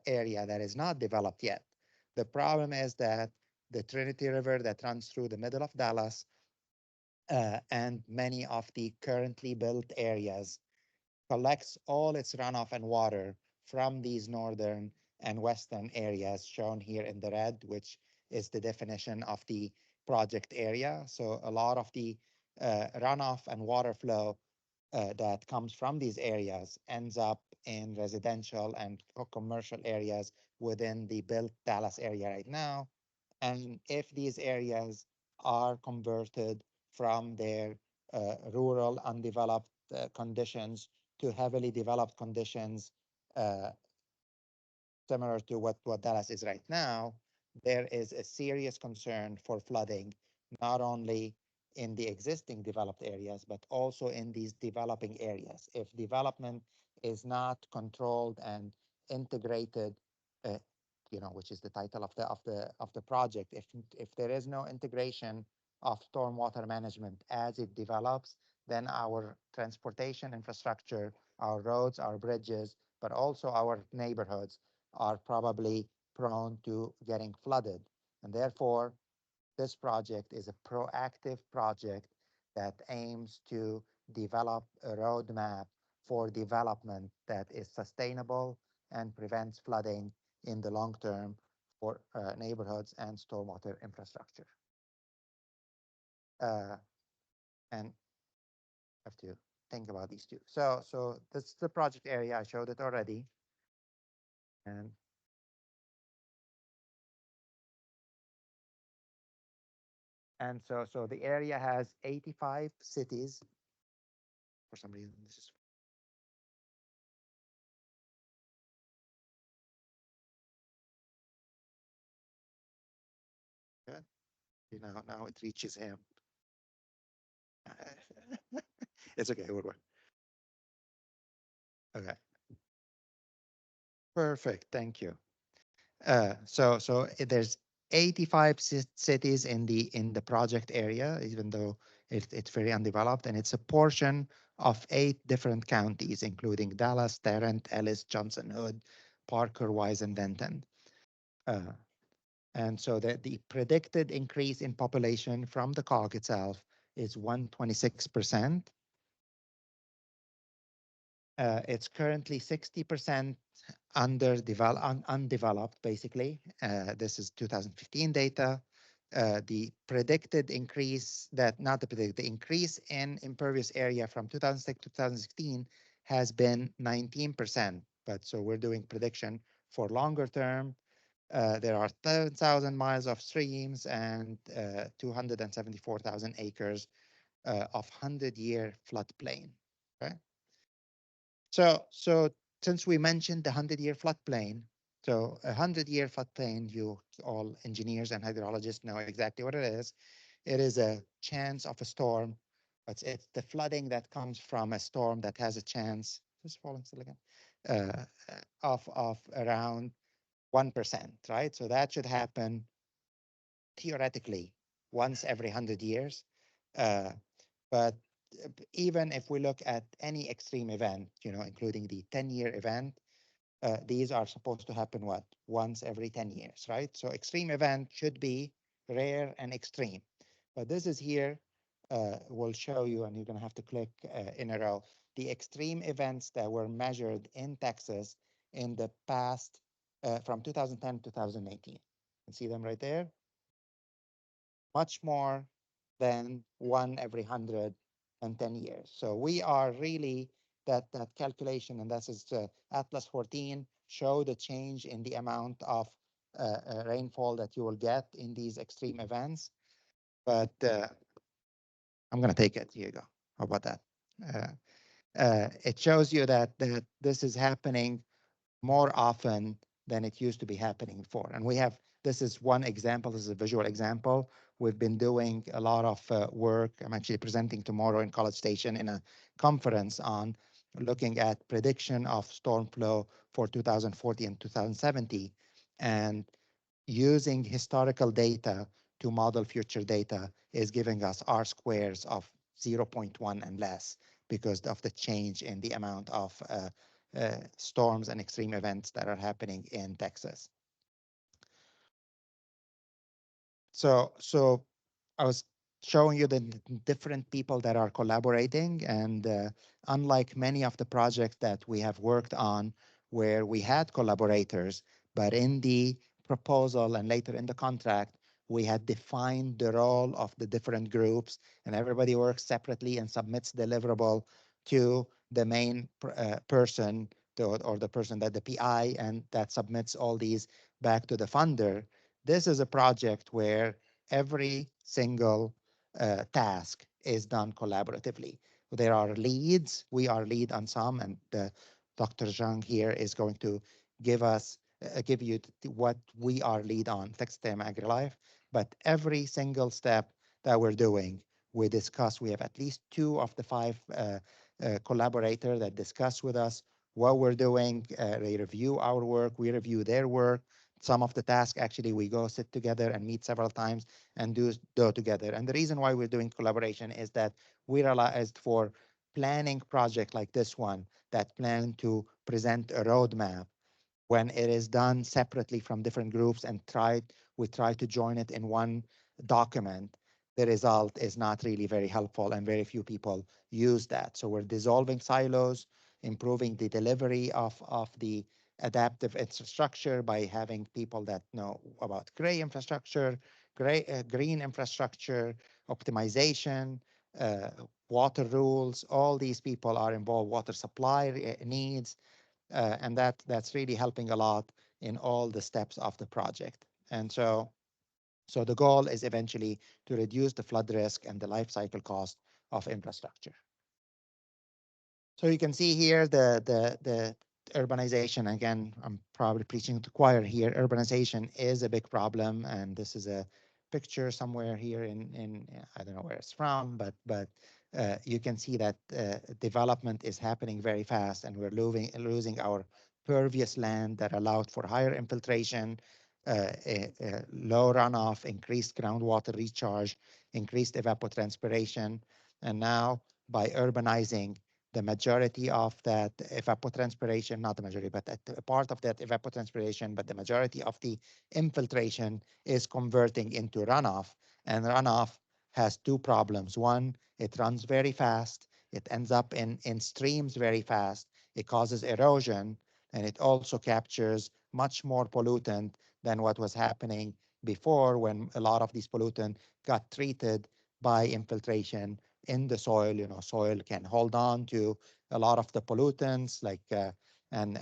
area that is not developed yet. The problem is that the Trinity River that runs through the middle of Dallas and many of the currently built areas collects all its runoff and water from these northern and western areas shown here in the red, which is the definition of the project area. So a lot of the runoff and water flow that comes from these areas ends up in residential and commercial areas within the built Dallas area right now. And if these areas are converted from their rural, undeveloped conditions to heavily developed conditions, uh, similar to what Dallas is right now, there is a serious concern for flooding, not only in the existing developed areas, but also in these developing areas. If development is not controlled and integrated, uh, which is the title of the project, if there is no integration of stormwater management as it develops, then our transportation infrastructure, our roads, our bridges, but also our neighborhoods are probably prone to getting flooded. And therefore, this project is a proactive project that aims to develop a roadmap for development that is sustainable and prevents flooding in the long term for neighborhoods and stormwater infrastructure. And have to think about these two. So this is the project area. I showed it already. And so the area has 85 cities. For some reason, this is good. Now it reaches him. It's okay. We'll work. Okay. Perfect. Thank you. So there's 85 cities in the project area, even though it's very undeveloped, and it's a portion of 8 different counties, including Dallas, Tarrant, Ellis, Johnson Hood, Parker, Wise, and Denton. And so the predicted increase in population from the COG itself is 126%. It's currently 60% undeveloped, basically. This is 2015 data. The predicted increase, the increase in impervious area from 2006 to 2016 has been 19%. But so we're doing prediction for longer term. There are 10,000 miles of streams and 274,000 acres of 100-year floodplain. Okay. So since we mentioned the 100-year floodplain, so a 100-year floodplain, you all engineers and hydrologists know exactly what it is. It is a chance of a storm. It's the flooding that comes from a storm that has a chance, just falling still again, of around 1%, right? So that should happen theoretically once every 100 years. But even if we look at any extreme event, including the 10-year event, these are supposed to happen once every 10 years, right? So extreme event should be rare and extreme. But this is here, will show you, and you're going to have to click in a row, the extreme events that were measured in Texas in the past from 2010 to 2018. You can see them right there. Much more than one every 110 years. So we are really that calculation, and this is Atlas 14, show the change in the amount of rainfall that you will get in these extreme events. But I'm going to take it. Here you go. How about that? It shows you that this is happening more often than it used to be happening before. And this is one example. This is a visual example. We've been doing a lot of work. I'm actually presenting tomorrow in College Station in a conference on looking at prediction of storm flow for 2040 and 2070, and using historical data to model future data is giving us R squares of 0.1 and less because of the change in the amount of storms and extreme events that are happening in Texas. So I was showing you the different people that are collaborating, and unlike many of the projects that we have worked on where we had collaborators, but in the proposal and later in the contract, we had defined the role of the different groups, and everybody works separately and submits deliverable to the main person or the person that the PI, and that submits all these back to the funder. This is a project where every single task is done collaboratively. There are leads. We are lead on some, and Dr. Zhang here is going to give you what we are lead on, TechStem AgriLife. But every single step that we're doing, we discuss. We have at least 2 of the 5 collaborators that discuss with us what we're doing. They review our work. We review their work. Some of the tasks, actually, we go sit together and meet several times and do together. And the reason why we're doing collaboration is that we realized for planning project like this one that plan to present a roadmap, when it is done separately from different groups and we try to join it in one document, the result is not really very helpful and very few people use that. So we're dissolving silos, improving the delivery of the adaptive infrastructure by having people that know about gray infrastructure, green infrastructure, optimization, uh, water rules. All these people are involved, water supply needs, and that's really helping a lot in all the steps of the project. And so the goal is eventually to reduce the flood risk and the life cycle cost of infrastructure. So you can see here the urbanization. Again, I'm probably preaching to choir here. Urbanization is a big problem, and this is a picture somewhere here in I don't know where it's from, but you can see that development is happening very fast, and we're losing our pervious land that allowed for higher infiltration, low runoff, increased groundwater recharge, increased evapotranspiration, and now by urbanizing, the majority of that evapotranspiration, not the majority, but a part of that evapotranspiration, but the majority of the infiltration is converting into runoff. And runoff has 2 problems. One, it runs very fast. It ends up in streams very fast. It causes erosion, and it also captures much more pollutant than what was happening before, when a lot of these pollutant got treated by infiltration in the soil. Soil can hold on to a lot of the pollutants, like and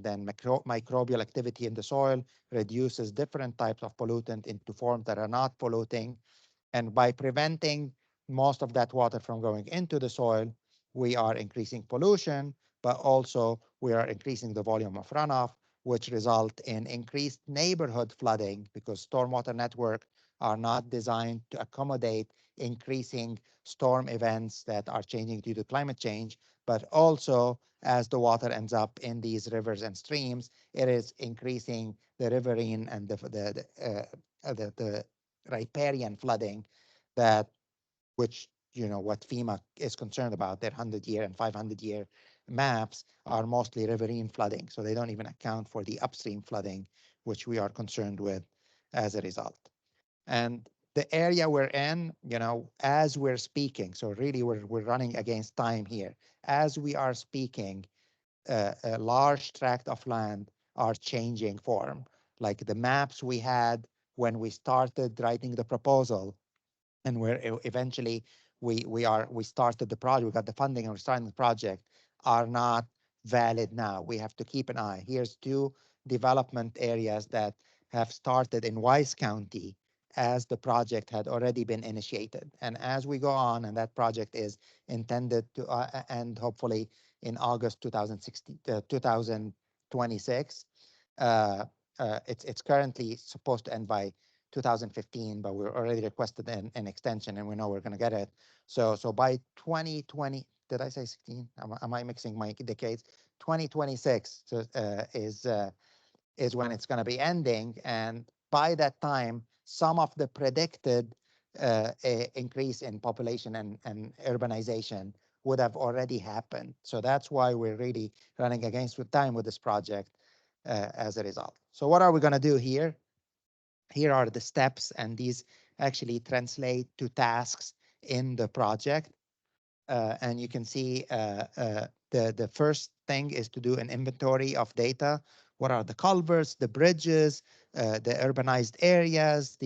then microbial activity in the soil reduces different types of pollutant into forms that are not polluting. And by preventing most of that water from going into the soil, we are increasing pollution, but also we are increasing the volume of runoff, which result in increased neighborhood flooding, because stormwater network are not designed to accommodate increasing storm events that are changing due to climate change. But also, as the water ends up in these rivers and streams, it is increasing the riverine and the riparian flooding, that which what FEMA is concerned about. Their 100-year and 500-year maps are mostly riverine flooding, so they don't even account for the upstream flooding, which we are concerned with as a result. And the area we're in, as we're speaking, so really we're running against time here. As we are speaking, a large tract of land are changing form. Like the maps we had when we started writing the proposal, and where eventually we started the project, we got the funding and we're starting the project, are not valid now. We have to keep an eye. Here's 2 development areas that have started in Wise County as the project had already been initiated. And as we go on, and that project is intended to end hopefully in August 2026. It's currently supposed to end by 2015, but we're already requested an extension, and we know we're going to get it. So by 2020, did I say 16? Am I mixing my decades? 2026 is when it's going to be ending, and by that time, some of the predicted increase in population and urbanization would have already happened. So that's why we're really running against with time with this project as a result. So what are we going to do here? Here are the steps, and these actually translate to tasks in the project. And you can see the first thing is to do an inventory of data. What are the culverts, the bridges, the urbanized areas,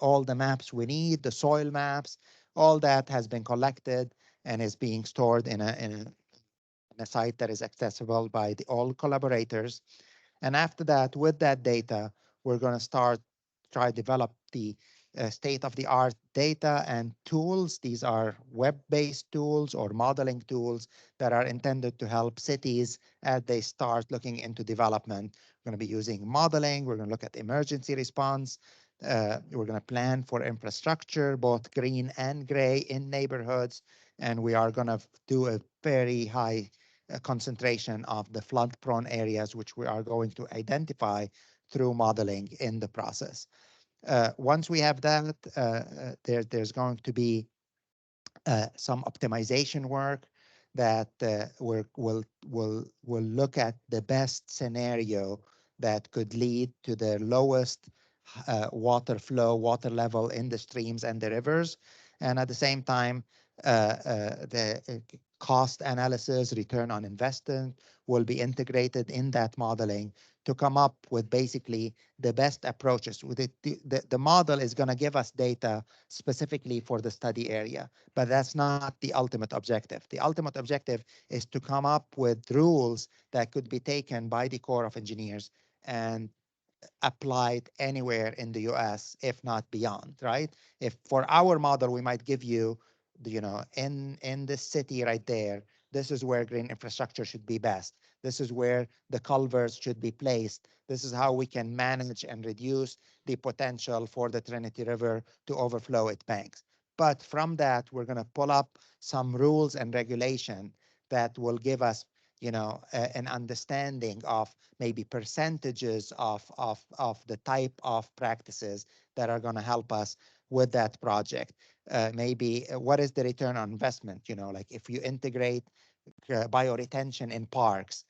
all the maps we need, the soil maps, all that has been collected and is being stored in a site that is accessible by all collaborators. And after that, with that data, we're going to try develop the state-of-the-art data and tools. These are web-based tools or modeling tools that are intended to help cities as they start looking into development. We're going to be using modeling. We're going to look at emergency response. We're going to plan for infrastructure, both green and gray in neighborhoods. And we are going to do a very high concentration of the flood-prone areas, which we are going to identify through modeling in the process. Once we have that, there's going to be some optimization work that will look at the best scenario that could lead to the lowest water flow, water level in the streams and the rivers. And at the same time, the cost analysis, return on investment will be integrated in that modeling to come up with basically the best approaches. The model is going to give us data specifically for the study area, but that's not the ultimate objective. The ultimate objective is to come up with rules that could be taken by the Corps of Engineers and applied anywhere in the US, if not beyond, right? If for our model, we might give you, in this city right there, this is where green infrastructure should be best. This is where the culverts should be placed. This is how we can manage and reduce the potential for the Trinity River to overflow its banks. But from that, we're going to pull up some rules and regulation that will give us, an understanding of maybe percentages of the type of practices that are going to help us with that project. Maybe what is the return on investment? Like if you integrate bioretention in parks,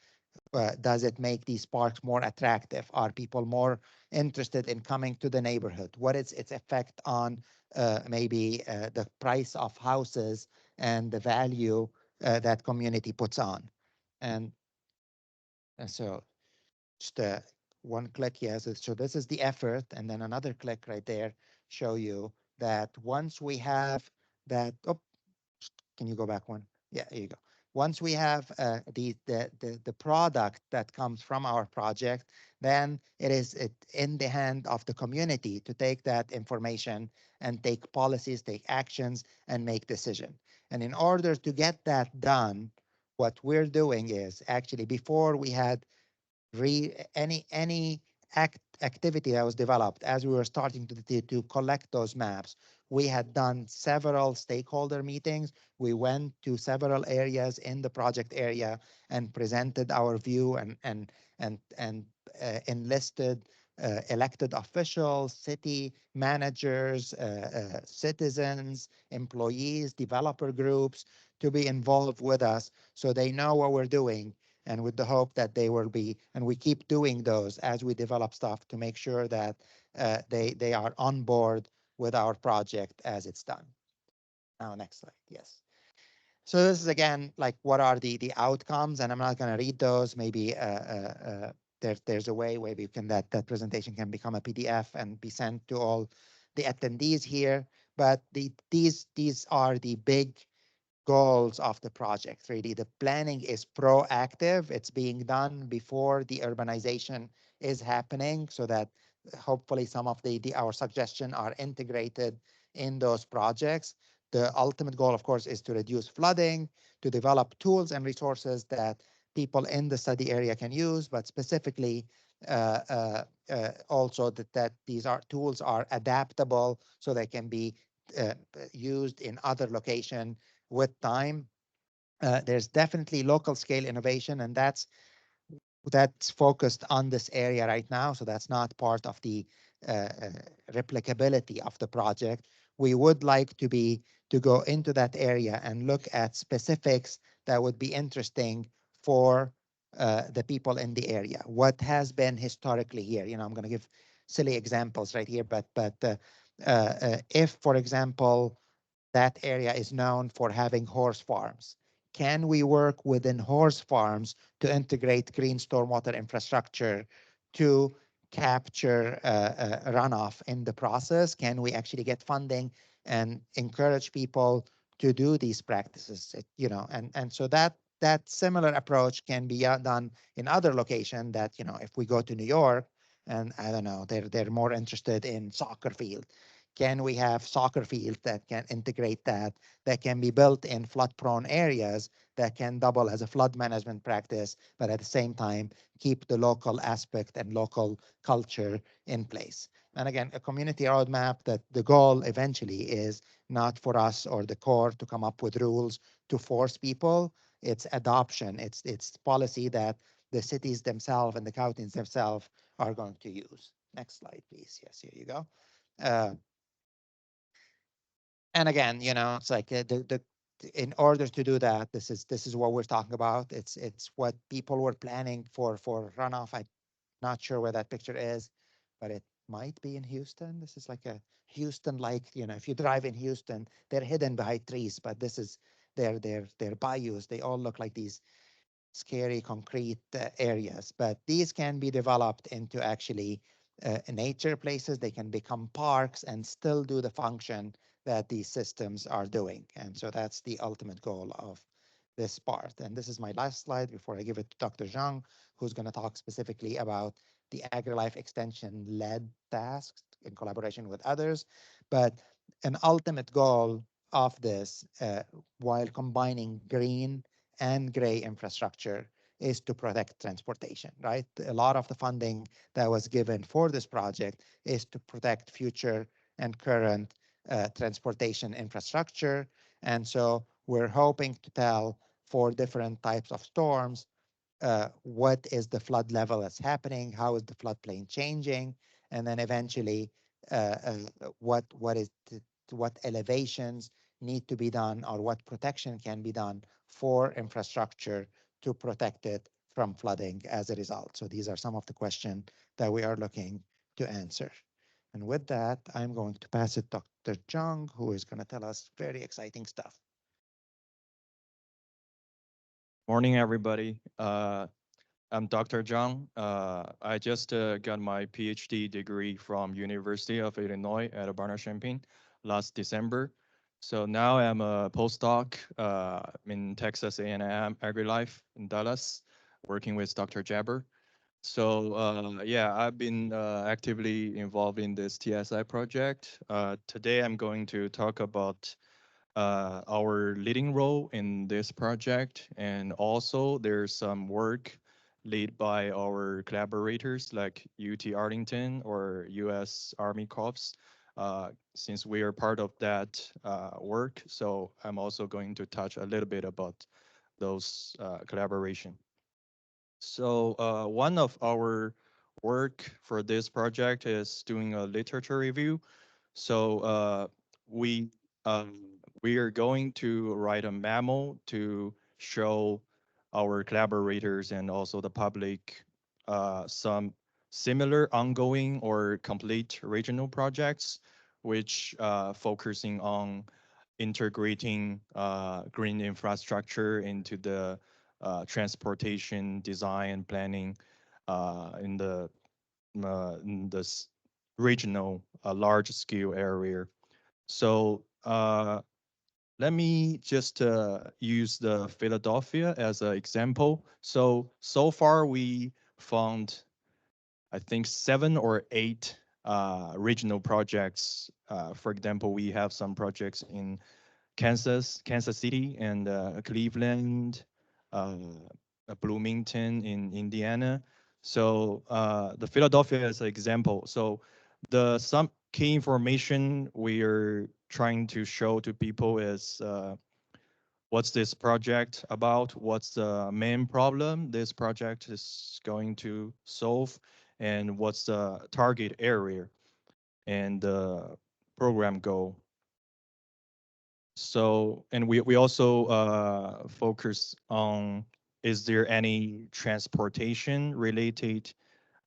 does it make these parks more attractive? Are people more interested in coming to the neighborhood? What is its effect on maybe the price of houses and the value that community puts on? And so just one click, yes. So this is the effort, and then another click right there show you that once we have that, oh, can you go back one? Yeah, here you go. Once we have the product that comes from our project, then it is in the hand of the community to take that information and take policies, take actions, and make decision. And in order to get that done, what we're doing is actually before we had any activity that was developed as we were starting to collect those maps. We had done several stakeholder meetings. We went to several areas in the project area and presented our view and enlisted elected officials, city managers, citizens, employees, developer groups to be involved with us so they know what we're doing, and with the hope that they will be, and we keep doing those as we develop stuff to make sure that they are on board with our project as it's done. Now, next slide, yes. So this is again, like what are the outcomes, and I'm not going to read those. Maybe there's a way where you can that presentation can become a PDF and be sent to all the attendees here. But these are the big goals of the project. Really, the planning is proactive. It's being done before the urbanization is happening, so that hopefully some of our suggestions are integrated in those projects. The ultimate goal, of course, is to reduce flooding, to develop tools and resources that people in the study area can use, but specifically also that these tools are adaptable so they can be used in other locations with time. There's definitely local scale innovation, and that's focused on this area right now. So that's not part of the replicability of the project. we would like to go into that area and look at specifics that would be interesting for the people in the area. What has been historically here? I'm going to give silly examples right here, but if, for example, that area is known for having horse farms. Can we work within horse farms to integrate green stormwater infrastructure to capture runoff in the process? Can we actually get funding and encourage people to do these practices? And so that similar approach can be done in other locations. That if we go to New York, and I don't know, they're more interested in soccer field. Can we have soccer fields that can integrate that can be built in flood-prone areas that can double as a flood management practice, but at the same time keep the local aspect and local culture in place? And again, a community roadmap, that the goal eventually is not for us or the core to come up with rules to force people. It's adoption. It's policy that the cities themselves and the counties themselves are going to use. Next slide, please. Yes, here you go. Uh, and again, it's like the in order to do that, this is what we're talking about. It's what people were planning for runoff. I'm not sure where that picture is, but it might be in Houston. This is like a Houston, like if you drive in Houston, they're hidden behind trees, but this is their bayous. They all look like these scary concrete areas, but these can be developed into actually nature places. They can become parks and still do the function that these systems are doing. And so that's the ultimate goal of this part. And this is my last slide before I give it to Dr. Zhang, who's going to talk specifically about the AgriLife extension led tasks in collaboration with others. But an ultimate goal of this, while combining green and gray infrastructure, is to protect transportation, right? A lot of the funding that was given for this project is to protect future and current transportation infrastructure. And so we're hoping to tell for different types of storms what is the flood level that's happening, how is the floodplain changing, and then eventually what elevations need to be done, or what protection can be done for infrastructure to protect it from flooding as a result. So these are some of the questions that we are looking to answer. And with that, I'm going to pass it to Dr. Zhang, who is going to tell us very exciting stuff. Morning, everybody. I'm Dr. Zhang. I just got my PhD degree from University of Illinois at Urbana-Champaign last December. So now I'm a postdoc in Texas A&M AgriLife in Dallas, working with Dr. Jabber. So yeah, I've been actively involved in this TSI project. Today I'm going to talk about our leading role in this project, and also there's some work led by our collaborators like UT Arlington or US Army Corps, since we are part of that work. So I'm also going to touch a little bit about those collaboration. So one of our work for this project is doing a literature review. So we we are going to write a memo to show our collaborators and also the public some similar ongoing or complete regional projects, which focusing on integrating green infrastructure into the transportation design and planning in this regional large scale area. So let me just use the Philadelphia as an example. So far we found, I think, 7 or 8 regional projects. For example, we have some projects in Kansas City, and Cleveland, uh, Bloomington in Indiana. So the Philadelphia is an example. So the some key information we are trying to show to people is what's this project about, what's the main problem this project is going to solve, and what's the target area and the program goal. So, and we also focus on, is there any transportation related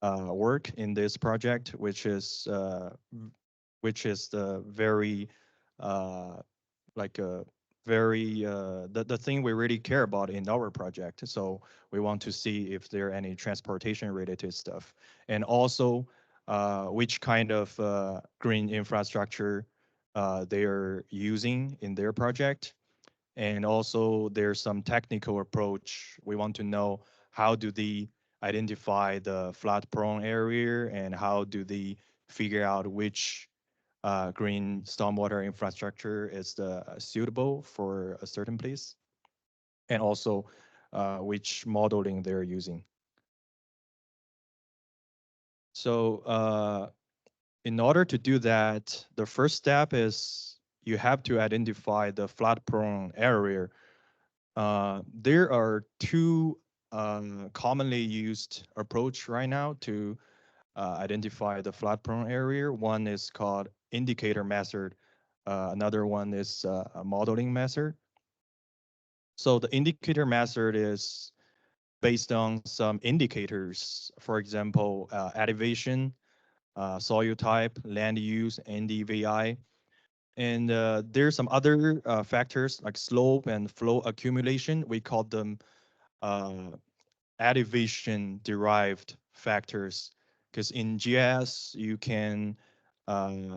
work in this project, which is the very uh, like a very the thing we really care about in our project. So we want to see if there are any transportation related stuff, and also which kind of green infrastructure they are using in their project. And also there's some technical approach. We want to know how do they identify the flood prone area, and how do they figure out which green stormwater infrastructure is suitable for a certain place, and also which modeling they're using. So in order to do that, the first step is you have to identify the flood prone area. There are two commonly used approach right now to identify the flood prone area. One is called indicator method. Another one is a modeling method. So the indicator method is based on some indicators, for example, elevation, soil type, land use, NDVI. And there's some other factors like slope and flow accumulation. We call them uh, elevation derived factors, because in GIS you can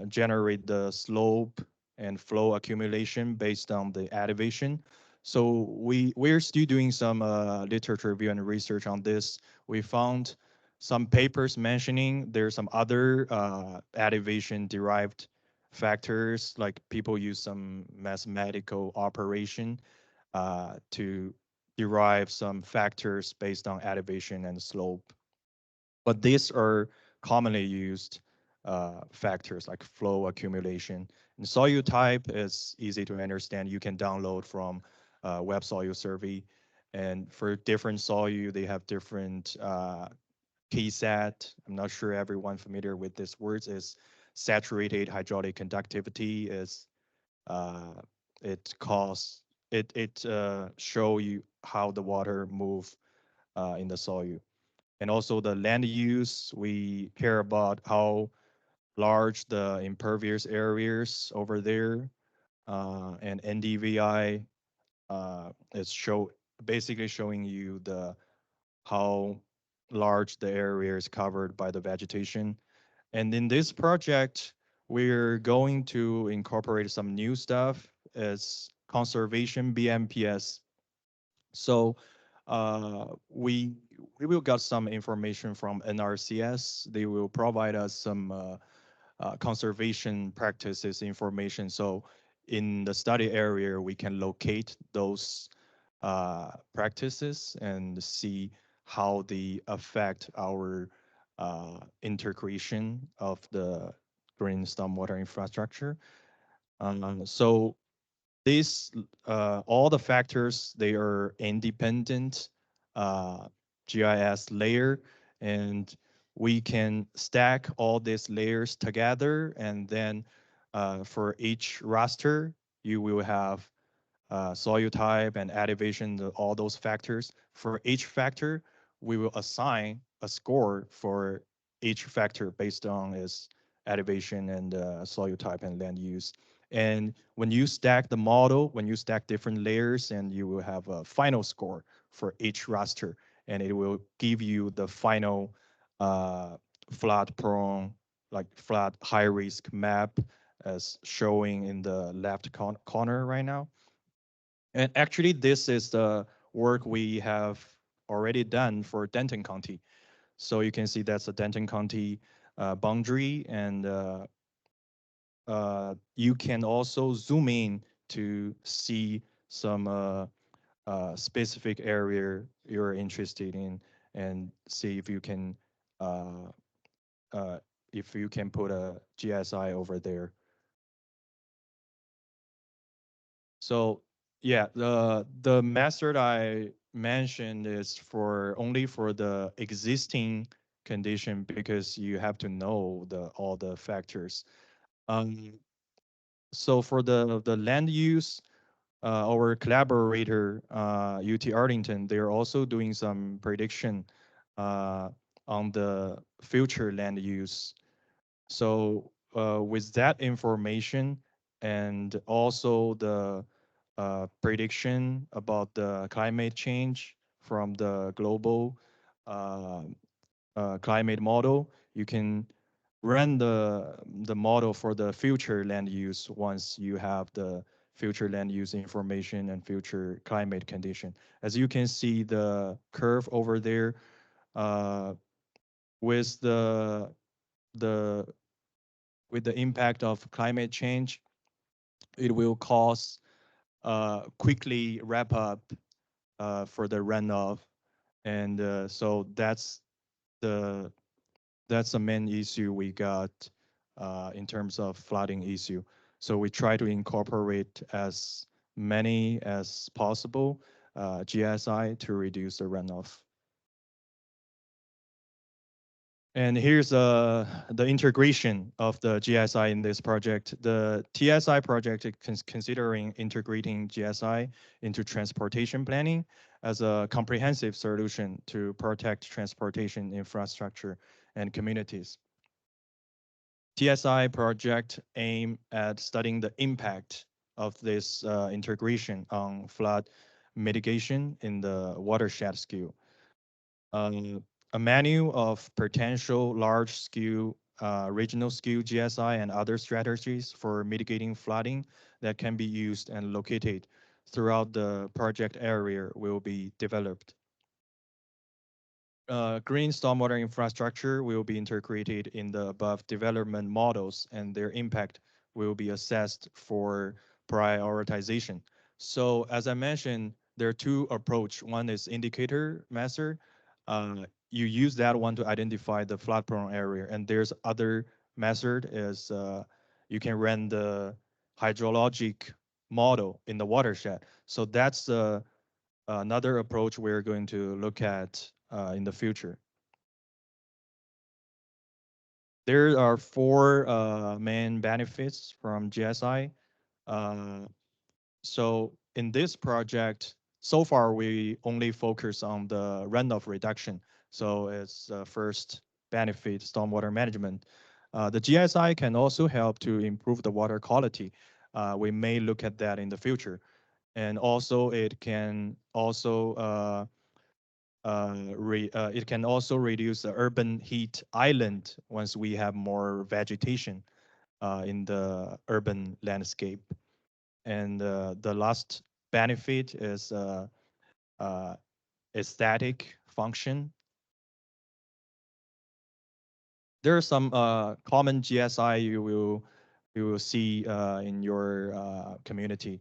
generate the slope and flow accumulation based on the elevation. So we're still doing some literature review and research on this. We found some papers mentioning there's some other elevation derived factors, like people use some mathematical operation to derive some factors based on elevation and slope. But these are commonly used factors like flow accumulation. And soil type is easy to understand. You can download from Web Soil Survey. And for different soil, they have different KSAT. I'm not sure everyone familiar with these words. Is saturated hydraulic conductivity is uh, it cause it show you how the water move in the soil. And also the land use, we care about how large the impervious areas over there, and NDVI is basically showing you the how large the area is covered by the vegetation. And in this project, we're going to incorporate some new stuff as conservation BMPS. So we will get some information from NRCS. They will provide us some conservation practices information. So in the study area, we can locate those practices and see how they affect our integration of the green stormwater infrastructure. So these all the factors, they are independent uh, GIS layer, and we can stack all these layers together, and then for each raster you will have soil type and elevation, all those factors. For each factor, we will assign a score for each factor based on its elevation and soil type and land use. And when you stack the model, when you stack different layers, and you will have a final score for each raster, and it will give you the final uh, flood prone, like flood high risk map as showing in the left corner right now. And actually, this is the work we have already done for Denton County. So you can see that's a Denton County boundary, and you can also zoom in to see some specific area you're interested in, and see uh, if you can put a GSI over there. So yeah, the method I mentioned is for only for the existing condition, because you have to know the all the factors. Um, So for the land use, our collaborator, UT Arlington, they're also doing some prediction uh, on the future land use. So with that information and also the prediction about the climate change from the global uh, climate model, you can run the model for the future land use once you have the future land use information and future climate condition. As you can see the curve over there, uh, with the with the impact of climate change, it will cause quickly wrap up for the runoff, and so the that's the main issue we got in terms of flooding issue. So we try to incorporate as many as possible GSI to reduce the runoff. And here's the integration of the GSI in this project. The TSI project is considering integrating GSI into transportation planning as a comprehensive solution to protect transportation infrastructure and communities. TSI project aim at studying the impact of this integration on flood mitigation in the watershed scale. Um, a menu of potential large-scale, regional-scale GSI and other strategies for mitigating flooding that can be used and located throughout the project area will be developed. Green stormwater infrastructure will be integrated in the above development models, and their impact will be assessed for prioritization. So as I mentioned, there are two approach. One is indicator method. You use that one to identify the flood prone area, and there's other method is you can run the hydrologic model in the watershed. So that's another approach we're going to look at in the future. There are four main benefits from GSI. Uh, so in this project, so far we only focus on the runoff reduction. So it's first benefit stormwater management. The GSI can also help to improve the water quality. We may look at that in the future. And also it can also it can also reduce the urban heat island once we have more vegetation in the urban landscape. And the last benefit is uh, aesthetic function. There are some common GSI you will see in your community.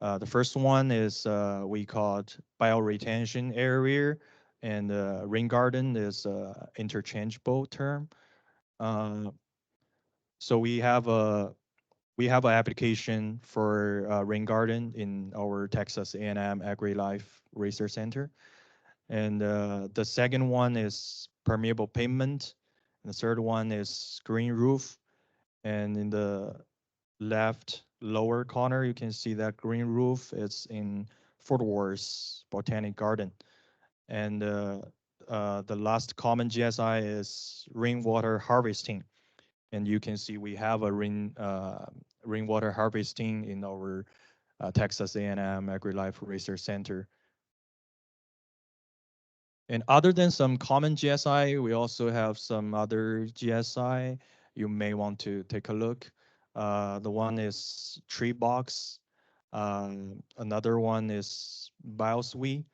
The first one is we call it bioretention area, and rain garden is interchangeable term. Uh, so we have an application for rain garden in our Texas A&M AgriLife Research Center, and the second one is permeable pavement, and the third one is green roof, and in the left lower corner, you can see that green roof is in Fort Worth Botanic Garden. And the last common GSI is rainwater harvesting. And you can see we have a rainwater harvesting in our Texas A&M AgriLife Research Center. And other than some common GSI, we also have some other GSI you may want to take a look. The one is tree box. Another one is bioswe.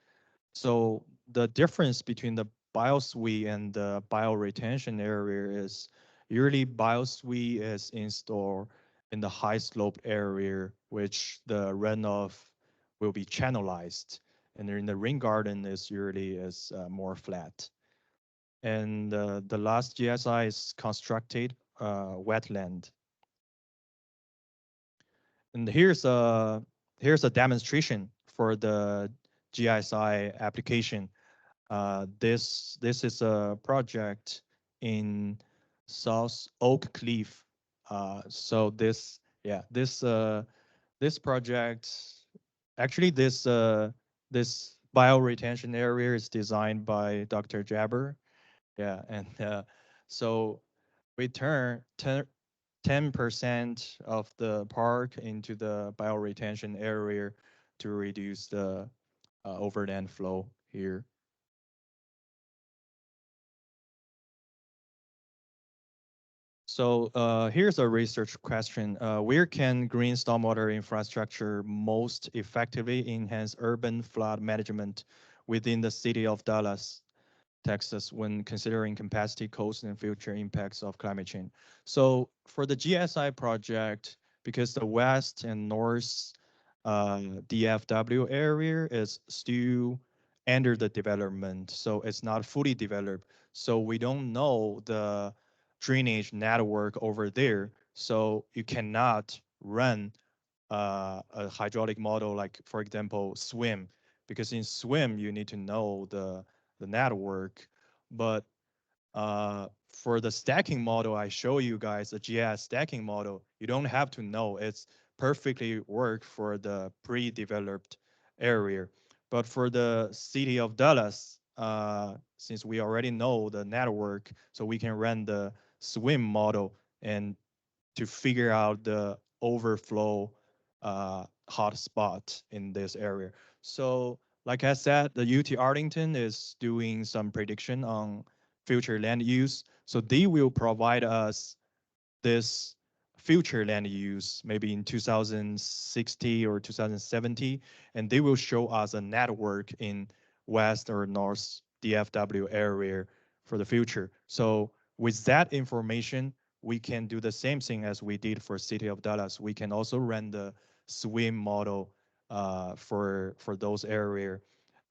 So the difference between the bioswe and the bioretention area is usually bioswe is installed in the high sloped area, which the runoff will be channelized. And in the rain garden is usually is more flat. And the last GSI is constructed wetland. And here's a demonstration for the GSI application. This is a project in South Oak Cliff. So Yeah, this project, actually this bioretention area is designed by Dr. Jabber. Yeah, and so we turn 10% of the park into the bioretention area to reduce the overland flow here. So here's a research question. Where can green stormwater infrastructure most effectively enhance urban flood management within the city of Dallas? Texas when considering capacity, cost, and future impacts of climate change. So for the GSI project, because the west and north DFW area is still under the development, so it's not fully developed. So we don't know the drainage network over there. So you cannot run a hydraulic model like, for example, swim, because in swim you need to know the network. But for the stacking model, I show you guys a GIS stacking model. You don't have to know. It's perfectly work for the pre-developed area. But for the city of Dallas, since we already know the network, so we can run the swim model and to figure out the overflow hotspot in this area. So, like I said, the UT Arlington is doing some prediction on future land use. So they will provide us this future land use maybe in 2060 or 2070, and they will show us a network in west or north DFW area for the future. So with that information, we can do the same thing as we did for City of Dallas. We can also run the swim model for those areas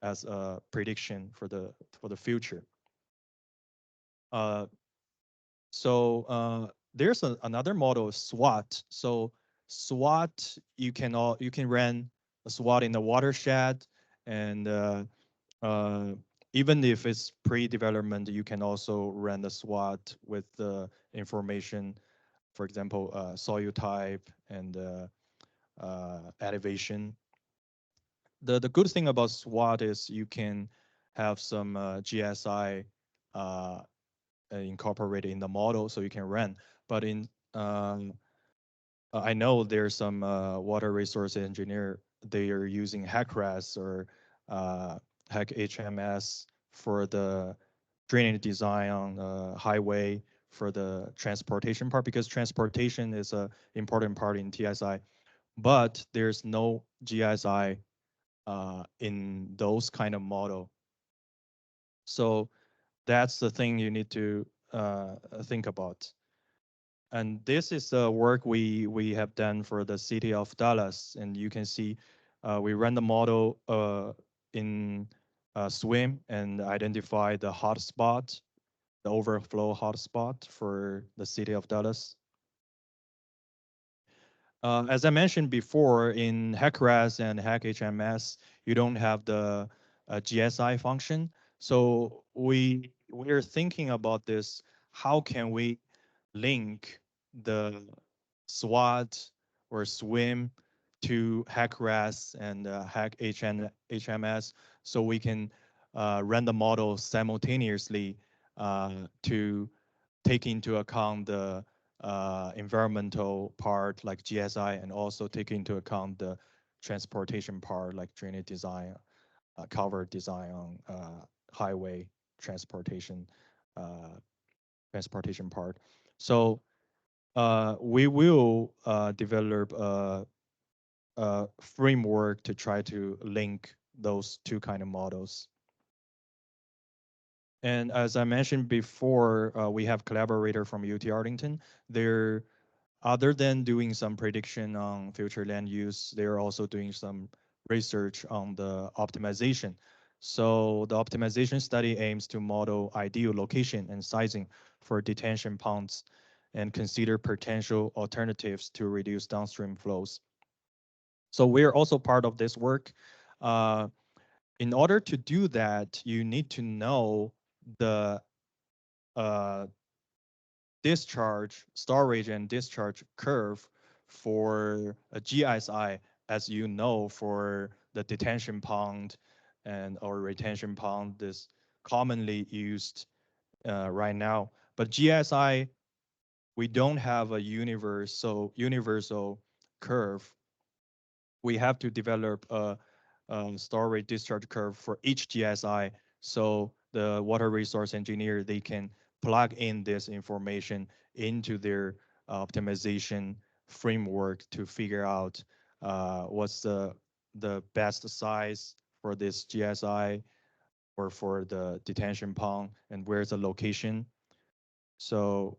as a prediction for the future. Uh, so there's another model, SWOT. So SWOT, you can run a SWOT in the watershed, and even if it's pre-development, you can also run the SWOT with the information, for example, soil type and elevation. The good thing about SWOT is you can have some GSI uh, incorporated in the model so you can run. But in I know there's some water resource engineer, they are using HACRAS or HAC HMS for the drainage design on the highway for the transportation part, because transportation is a important part in TSI. But there's no GSI in those kind of model. So that's the thing you need to think about. And this is the work we have done for the city of Dallas. And you can see we ran the model in Swim and identify the hotspot, the overflow hotspot for the city of Dallas. As I mentioned before, in HackRAS and HackHMS, you don't have the GSI function. So we're thinking about this. How can we link the SWOT or SWIM to HackRAS and HackHMS so we can run the model simultaneously to take into account the environmental part like GSI, and also take into account the transportation part like drainage design, culvert design on highway transportation, uh, transportation part. So we will develop a framework to try to link those two kind of models. And as I mentioned before, we have collaborator from UT Arlington. They're other than doing some prediction on future land use, they're also doing some research on the optimization. So the optimization study aims to model ideal location and sizing for detention ponds and consider potential alternatives to reduce downstream flows. So we're also part of this work. Uh, in order to do that, you need to know the uh, discharge, storage and discharge curve for a GSI, as you know, for the detention pond and or retention pond is commonly used right now. But GSI, we don't have a universal curve. We have to develop a storage discharge curve for each GSI. So the water resource engineer, they can plug in this information into their optimization framework to figure out what's the best size for this GSI or for the detention pond and where's the location. So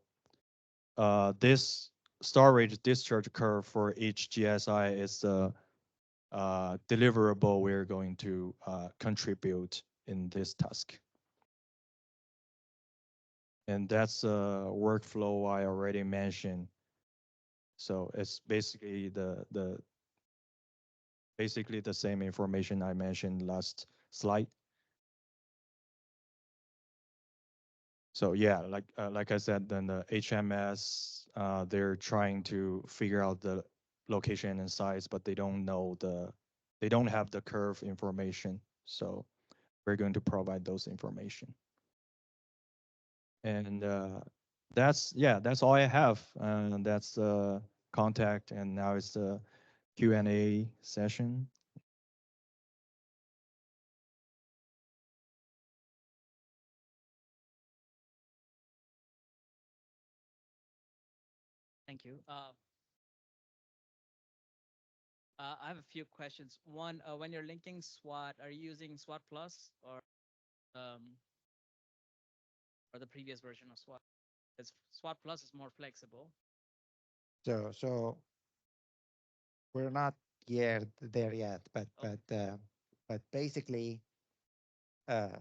this storage discharge curve for each GSI is the deliverable we're going to contribute in this task. And that's a workflow I already mentioned. So it's basically basically the same information I mentioned last slide. So yeah, like I said, then the HMS, they're trying to figure out the location and size, but they don't have the curve information. So we're going to provide those information. And that's all I have. And that's the contact. And now it's the Q&A session. Thank you. I have a few questions. One, when you're linking SWOT, are you using SWOT Plus um, or the previous version of SWOT? Because SWOT Plus is more flexible. So we're not there yet, Okay. but basically, uh,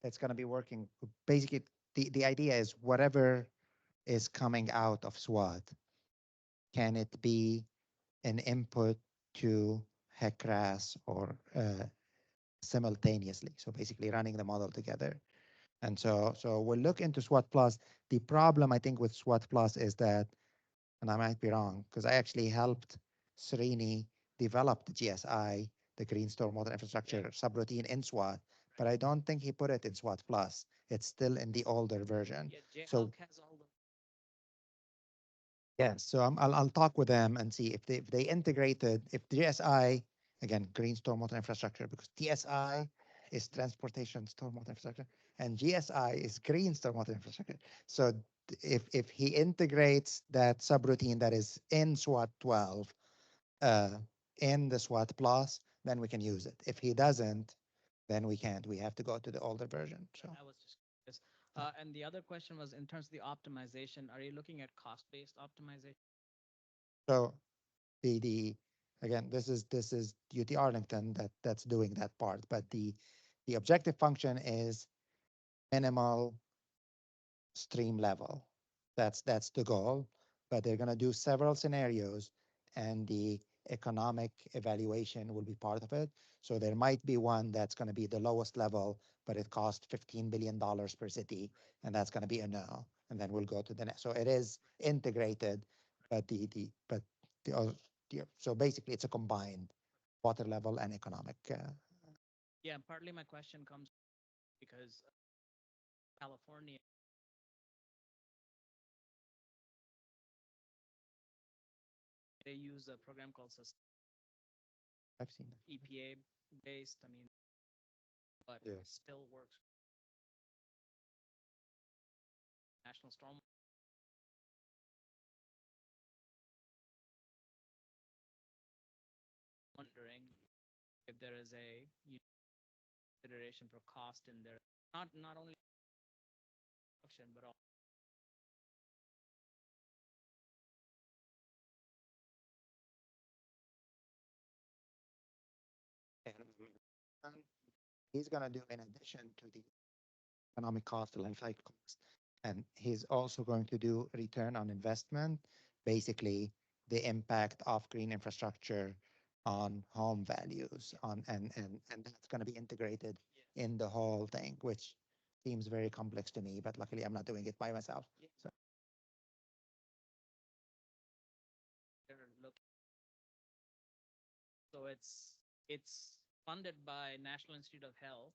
it's going to be working. Basically, the idea is whatever is coming out of SWOT, can it be an input to HECRAS or simultaneously? So basically running the model together. And so we'll look into SWOT Plus. The problem I think with SWOT Plus is that, and I might be wrong, because I actually helped Srini develop the GSI, the Green Stormwater Infrastructure subroutine in SWOT, but I don't think he put it in SWOT Plus. It's still in the older version. Yeah, So has all the. yes, so I'll talk with them and see if they integrated, if GSI, again, Green Stormwater Infrastructure, because TSI is Transportation Stormwater Infrastructure, and GSI is Green Stormwater Infrastructure. So if he integrates that subroutine that is in SWOT 12 uh, in the SWOT Plus, then we can use it. If he doesn't, then we can't. We have to go to the older version. So I was just curious. And the other question was in terms of the optimization, are you looking at cost-based optimization? so the again, this is UT Arlington that's doing that part, but the objective function is minimal stream level. That's the goal, but they're going to do several scenarios, and the economic evaluation will be part of it. So there might be one that's going to be the lowest level, but it costs $15 billion per city, and that's going to be a no. And then we'll go to the next. So it is integrated, but so basically it's a combined water level and economic. Yeah, and partly my question comes because California, they use a program called I've seen that. EPA based. I mean, but Yes. still works. National Storm wondering if there is a consideration for cost in there, not only production but also. And he's going to do in addition to the economic cost, the life cycle cost. And he's also going to do return on investment, basically the impact of green infrastructure on home values on and that's going to be integrated in the whole thing, which seems very complex to me, but luckily I'm not doing it by myself. So They're So it's funded by National Institute of Health,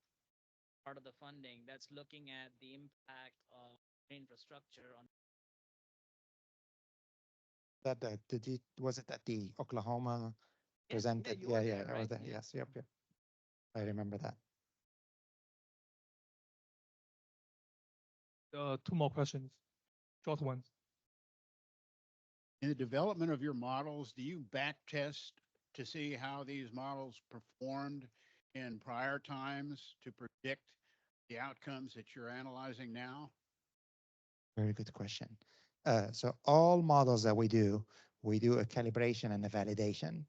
part of the funding that's looking at the impact of infrastructure on. That did you was it at the Oklahoma Yeah, presented? you were Yeah, there, I was right? there. Yeah. Yes, yep. I remember that. Two more questions, short ones. In the development of your models, do you back test to see how these models performed in prior times to predict the outcomes that you're analyzing now? Very good question. So all models that we do a calibration and a validation.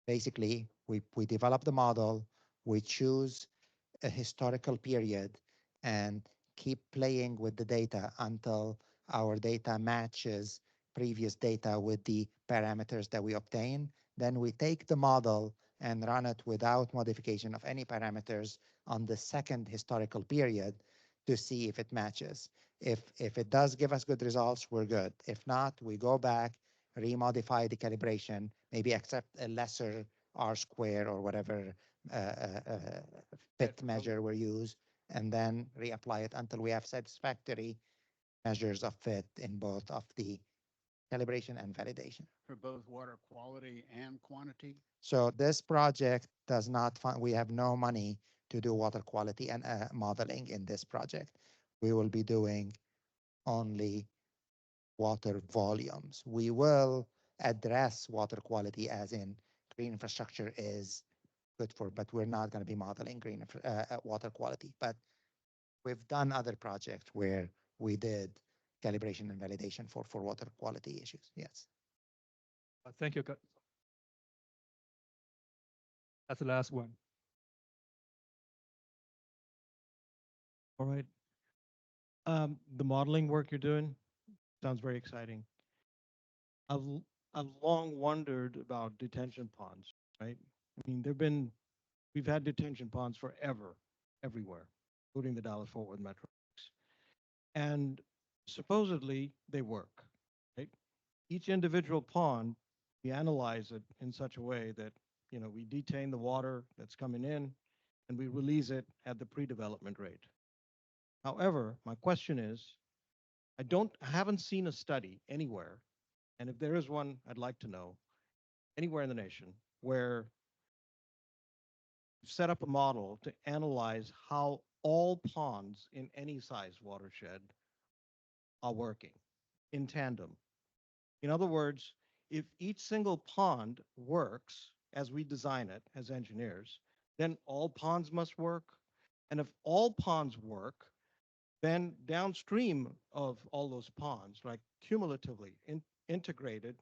Basically, we develop the model, we choose a historical period and keep playing with the data until our data matches previous data with the parameters that we obtain. Then we take the model and run it without modification of any parameters on the second historical period to see if it matches. If it does give us good results, we're good. If not, we go back, remodify the calibration, maybe accept a lesser R square or whatever uh, uh, uh, fit measure we use, and then reapply it until we have satisfactory measures of fit in both of the calibration and validation. For both water quality and quantity? So this project does not fund, we have no money to do water quality and modeling in this project. We will be doing only water volumes. We will address water quality as in green infrastructure is good for, but we're not going to be modeling water quality. But we've done other projects where we did calibration and validation for water quality issues. Yes. Thank you. That's the last one. All right. The modeling work you're doing sounds very exciting. I've I've long wondered about detention ponds, right? I mean, we've had detention ponds forever, everywhere, including the Dallas-Fort Worth metro. And supposedly they work, right? Each individual pond, we analyze it in such a way that, we detain the water that's coming in and we release it at the pre-development rate. However, my question is, I haven't seen a study anywhere, and if there is one, I'd like to know, anywhere in the nation where you've set up a model to analyze how all ponds in any size watershed are working in tandem. In other words, if each single pond works as we design it as engineers, then all ponds must work. And if all ponds work, then downstream of all those ponds, like cumulatively integrated,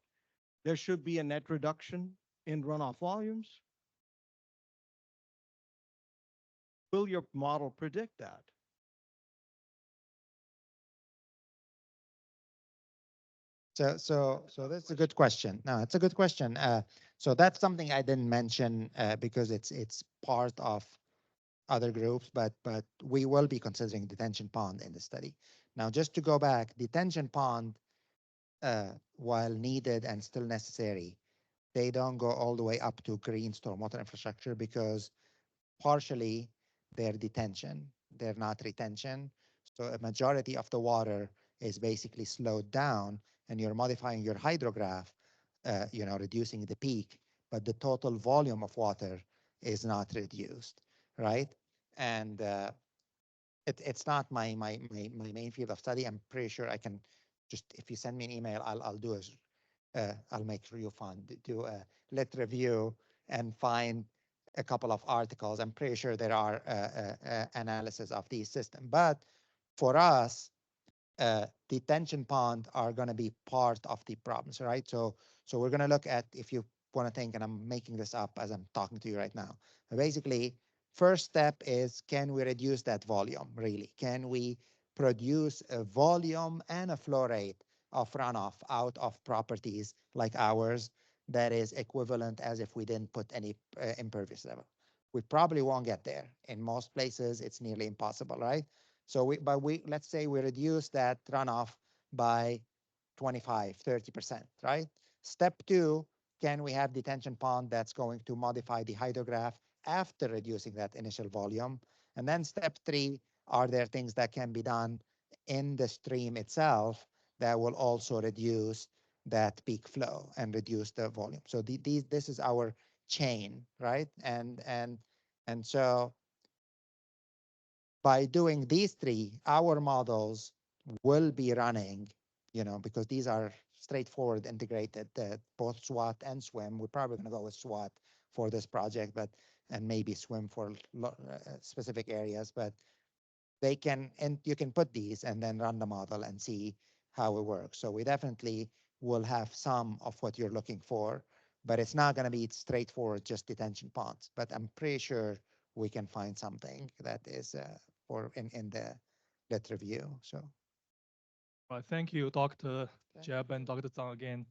there should be a net reduction in runoff volumes. Will your model predict that? So that's a good question. No, it's a good question. So that's something I didn't mention because it's part of other groups, but we will be considering detention pond in the study. Now, just to go back, detention pond, while needed and still necessary, they don't go all the way up to green stormwater infrastructure because partially they're detention, they're not retention. So a majority of the water is basically slowed down and you're modifying your hydrograph, reducing the peak, but the total volume of water is not reduced, right? And it's not my main field of study. I'm pretty sure I can just, if you send me an email, I'll do I'll make Yufan do a lit review and find a couple of articles. I'm pretty sure there are analysis of these systems. But for us, detention pond are going to be part of the problems, right? So we're going to look at, if you want to think, and I'm making this up as I'm talking to you right now. Basically, first step is, can we reduce that volume, really? Can we produce a volume and a flow rate of runoff out of properties like ours that is equivalent as if we didn't put any impervious level? We probably won't get there. In most places, it's nearly impossible, right? So let's say we reduce that runoff by 25, 30%, right? Step two, can we have detention pond that's going to modify the hydrograph after reducing that initial volume? And then step three, are there things that can be done in the stream itself that will also reduce that peak flow and reduce the volume? So this is our chain, right? And so by doing these three, our models will be running, because these are straightforward integrated, both SWAT and SWIM. We're probably going to go with SWAT for this project, and maybe SWIM for specific areas, but and you can put these and then run the model and see how it works. So we definitely will have some of what you're looking for, but it's not going to be straightforward, just detention ponds. But I'm pretty sure we can find something that is for in the lit review. So Right. Thank you, Dr. okay. Jeb and Dr. Zhang again.